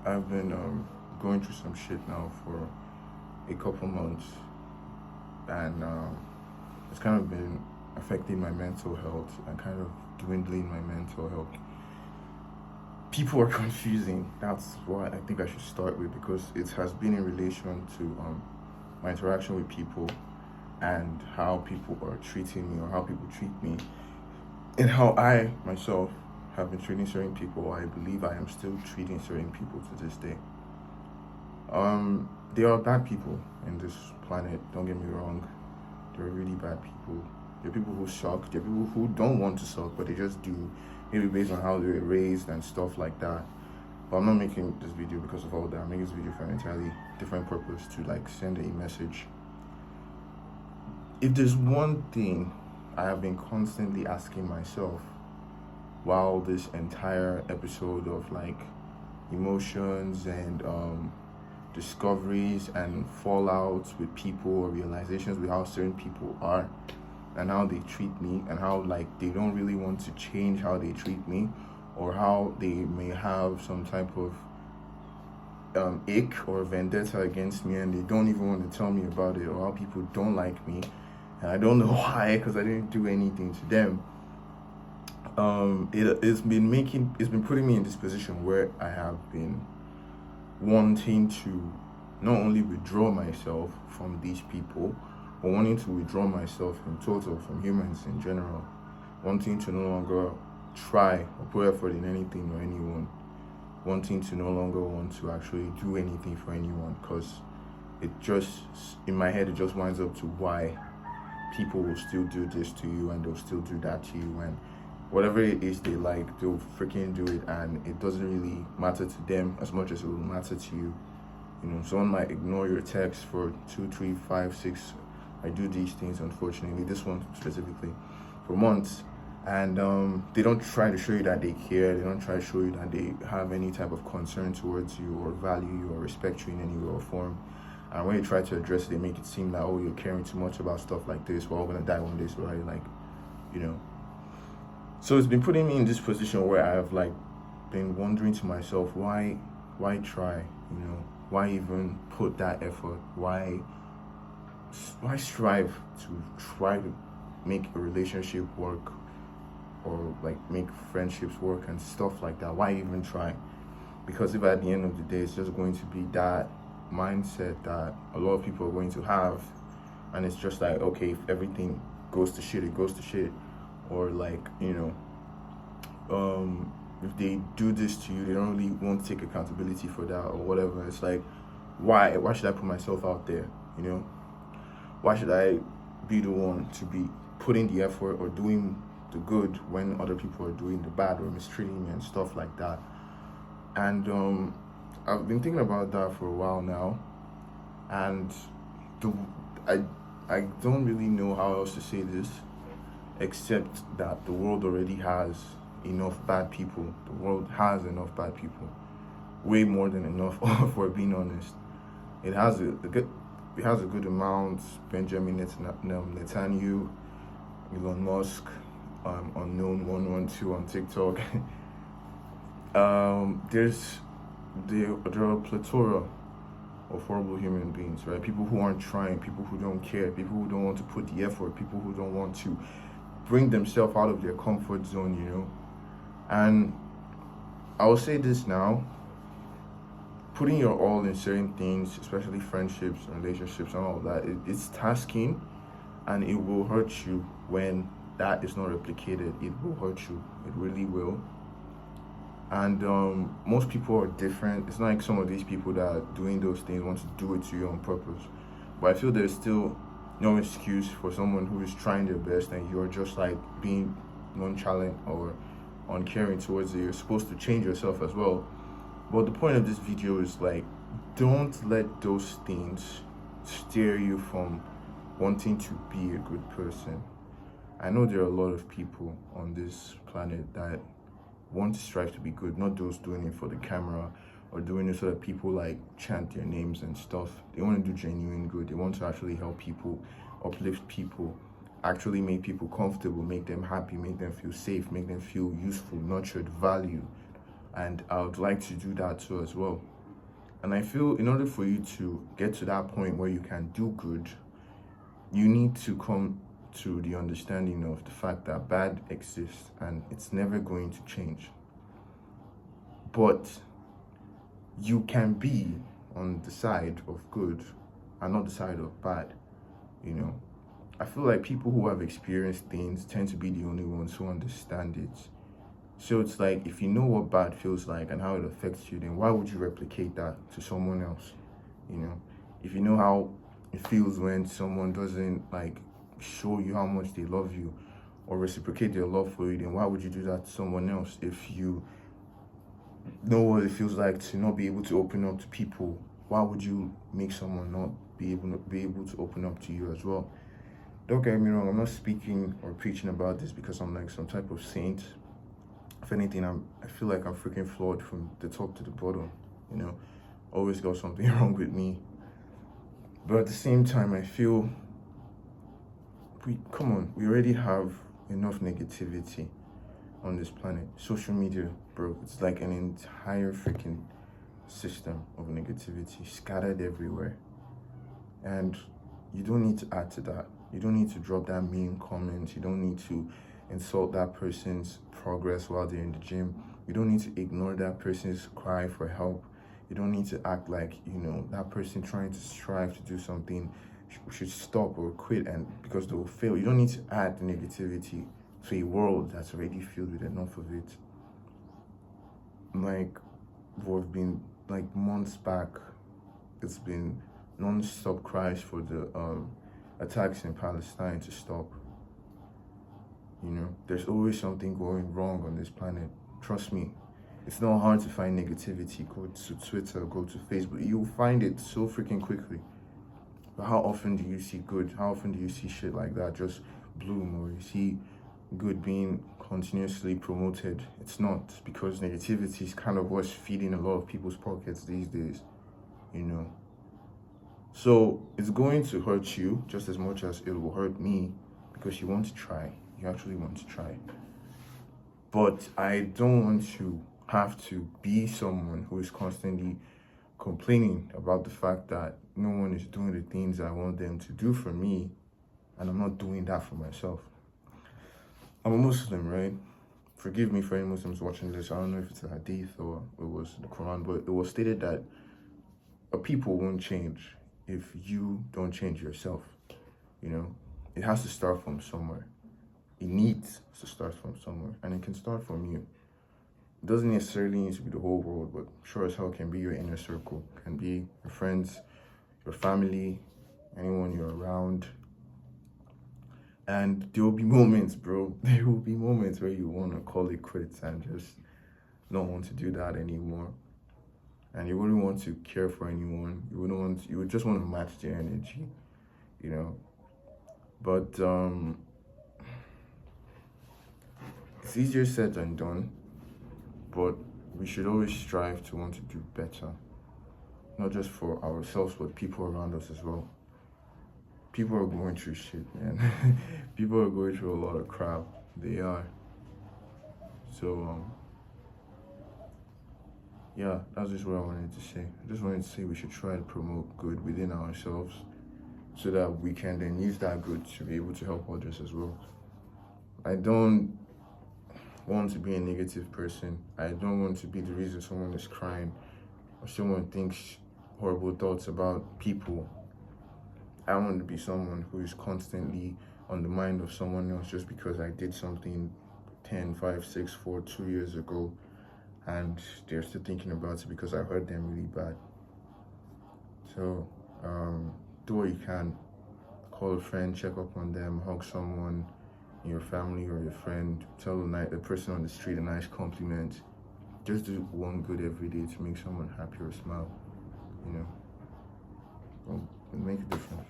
I've been going through some shit now for a couple months, and it's kind of been affecting my mental health and kind of dwindling my mental health. People are confusing. That's what I think I should start with, because it has been in relation to my interaction with people and how people are treating me or how people treat me, and how I myself have been treating certain people, or I believe I am still treating certain people to this day. There are bad people in this planet, don't get me wrong. There are really bad people. There are people who suck. There are people who don't want to suck, but they just do, maybe based on how they were raised and stuff like that. But I'm not making this video because of all that. I'm making this video for an entirely different purpose, to send a message. If there's one thing I have been constantly asking myself while this entire episode of emotions and discoveries and fallouts with people, or realizations with how certain people are and how they treat me, and how they don't really want to change how they treat me, or how they may have some type of ick or vendetta against me and they don't even want to tell me about it, or how people don't like me and I don't know why, because I didn't do anything to them. It's been putting me in this position where I have been wanting to not only withdraw myself from these people, but wanting to withdraw myself in total from humans in general, wanting to no longer try or put effort in anything or anyone, wanting to no longer want to actually do anything for anyone, because it just, in my head, it just winds up to why people will still do this to you and they'll still do that to you, and whatever it is they like, they'll freaking do it, and it doesn't really matter to them as much as it will matter to you. Someone might ignore your text for 2, 3, 5, 6. I do these things, unfortunately, this one specifically, for months, and they don't try to show you that they care. They don't try to show you that they have any type of concern towards you, or value you, or respect you in any way or form. And when you try to address it, they make it seem like, oh, you're caring too much about stuff like this. We're all gonna die one day, so So it's been putting me in this position where I have been wondering to myself, why try? Why even put that effort? Why strive to try to make a relationship work, or make friendships work and stuff like that? Why even try? Because if at the end of the day it's just going to be that mindset that a lot of people are going to have, and it's just okay, if everything goes to shit, it goes to shit, or if they do this to you, they don't really want to take accountability for that or whatever. It's why should I put myself out there? Why should I be the one to be putting the effort or doing the good when other people are doing the bad or mistreating me and stuff like that? And I've been thinking about that for a while now, and I don't really know how else to say this, except that the world already has enough bad people. The world has enough bad people, way more than enough, if we're being honest. It has a good amount. Benjamin Netanyahu, Elon Musk, unknown 112 on TikTok. There are a plethora of horrible human beings, right? People who aren't trying, people who don't care, people who don't want to put the effort, people who don't want to bring themselves out of their comfort zone, And I will say this now, putting your all in certain things, especially friendships, relationships, and all that, it's tasking, and it will hurt you when that is not replicated. It will hurt you. It really will. And most people are different. It's not like some of these people that are doing those things want to do it to you on purpose. But I feel there's still no excuse for someone who is trying their best and you're just being nonchalant or uncaring towards it. You're supposed to change yourself as well. But the point of this video is don't let those things steer you from wanting to be a good person. I know there are a lot of people on this planet that want to strive to be good, not those doing it for the camera or doing it so that people chant their names and stuff. They want to do genuine good. They want to actually help people, uplift people, actually make people comfortable, make them happy, make them feel safe, make them feel useful, nurtured, valued. And I would like to do that too as well. And I feel in order for you to get to that point where you can do good, you need to come to the understanding of the fact that bad exists and it's never going to change. But you can be on the side of good and not the side of bad, you know. I feel like people who have experienced things tend to be the only ones who understand it. So it's like, if you know what bad feels like and how it affects you, then why would you replicate that to someone else? You know, if you know how it feels when someone doesn't like show you how much they love you or reciprocate their love for you, then why would you do that to someone else? If you know what it feels like to not be able to open up to people, why would you make someone not be able to open up to you as well? Don't get me wrong, I'm not speaking or preaching about this because I'm like some type of saint. If anything, I feel like I'm freaking flawed from the top to the bottom, you know. Always got something wrong with me. But at the same time, I feel we already have enough negativity on this planet. Social media, bro, it's like an entire freaking system of negativity scattered everywhere. And you don't need to add to that. You don't need to drop that mean comment. You don't need to insult that person's progress while they're in the gym. You don't need to ignore that person's cry for help. You don't need to act like, you know, that person trying to strive to do something should stop or quit and because they will fail. You don't need to add the negativity to a world that's already filled with enough of it. Like, we've been, like, months back, it's been non-stop cries for the attacks in Palestine to stop. You know, there's always something going wrong on this planet. Trust me, it's not hard to find negativity. Go to Twitter, go to Facebook. You'll find it so freaking quickly. But how often do you see good? How often do you see shit like that just bloom, or you see good being continuously promoted? It's not, because negativity is kind of what's feeding a lot of people's pockets these days, you know. So it's going to hurt you just as much as it will hurt me, because you want to try. You actually want to try. But I don't want to have to be someone who is constantly complaining about the fact that no one is doing the things I want them to do for me, and I'm not doing that for myself. I'm a Muslim, right? Forgive me for any Muslims watching this. I don't know if it's a hadith or it was the Quran, but it was stated that a people won't change if you don't change yourself. You know, it has to start from somewhere. It needs to start from somewhere, and it can start from you. It doesn't necessarily need to be the whole world, but sure as hell can be your inner circle, can be your friends, your family, anyone you're around. And there will be moments, bro. There will be moments where you want to call it quits and just not want to do that anymore. And you wouldn't want to care for anyone. You would just want to match their energy, you know. But it's easier said than done. But we should always strive to want to do better. Not just for ourselves, but people around us as well. People are going through shit, man. People are going through a lot of crap. They are. So, yeah, that's just what I wanted to say. I just wanted to say we should try to promote good within ourselves so that we can then use that good to be able to help others as well. I don't want to be a negative person. I don't want to be the reason someone is crying or someone thinks horrible thoughts about people. I want to be someone who is constantly on the mind of someone else just because I did something 10, 5, 6, 4, 2 years ago, and they're still thinking about it because I hurt them really bad. So, do what you can. Call a friend, check up on them, hug someone in your family or your friend, tell the person on the street a nice compliment. Just do one good every day to make someone happy or smile, you know. It'll make a difference.